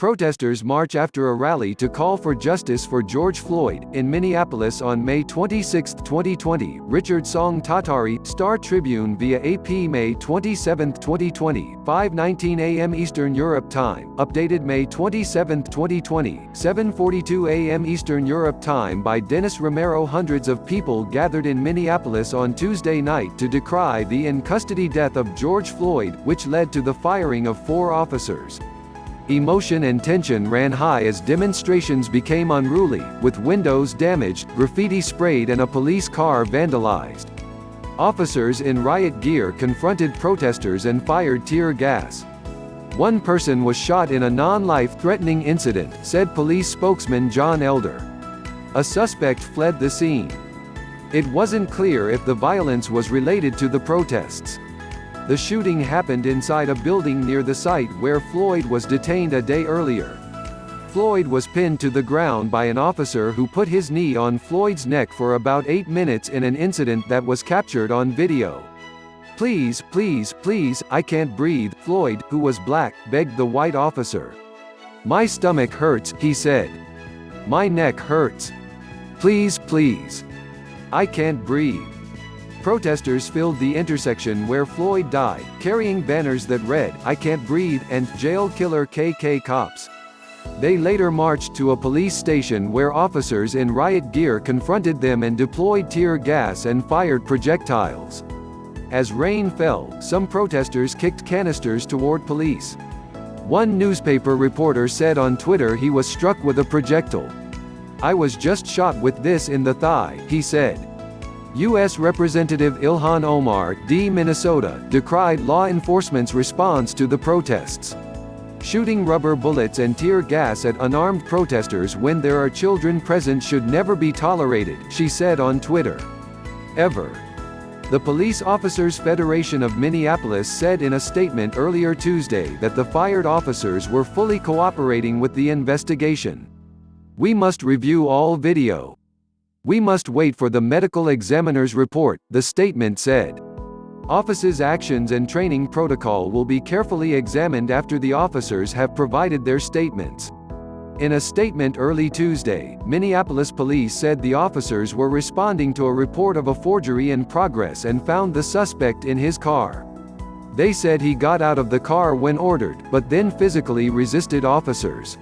Protesters march after a rally to call for justice for George Floyd. In Minneapolis on May 26, 2020, Richard Tsong-Taatarii, Star Tribune via AP May 27, 2020, 5:19 a.m. Eastern Europe Time, updated May 27, 2020, 7:42 a.m. Eastern Europe Time by Dennis Romero. Hundreds of people gathered in Minneapolis on Tuesday night to decry the in-custody death of George Floyd, which led to the firing of 4 officers. Emotion and tension ran high as demonstrations became unruly, with windows damaged, graffiti sprayed and a police car vandalized. Officers in riot gear confronted protesters and fired tear gas. One person was shot in a non-life-threatening incident, said police spokesman John Elder. A suspect fled the scene. It wasn't clear if the violence was related to the protests. The shooting happened inside a building near the site where Floyd was detained a day earlier. Floyd was pinned to the ground by an officer who put his knee on Floyd's neck for about 8 minutes in an incident that was captured on video. "Please, please, please, I can't breathe," Floyd, who was black, begged the white officer. "My stomach hurts," he said. "My neck hurts. Please, please. I can't breathe." Protesters filled the intersection where Floyd died, carrying banners that read, "I can't breathe," and "Jail killer KK cops." They later marched to a police station where officers in riot gear confronted them and deployed tear gas and fired projectiles. As rain fell, some protesters kicked canisters toward police. One newspaper reporter said on Twitter he was struck with a projectile. "I was just shot with this in the thigh," he said. U.S. Representative Ilhan Omar, D. Minnesota, decried law enforcement's response to the protests. "Shooting rubber bullets and tear gas at unarmed protesters when there are children present should never be tolerated," she said on Twitter. Ever. The Police Officers Federation of Minneapolis said in a statement earlier Tuesday that the fired officers were fully cooperating with the investigation. "We must review all video. We must wait for the medical examiner's report," the statement said. Office's actions and training protocol will be carefully examined after the officers have provided their statements. In a statement early Tuesday, Minneapolis police said the officers were responding to a report of a forgery in progress and found the suspect in his car. They said he got out of the car when ordered, but then physically resisted officers.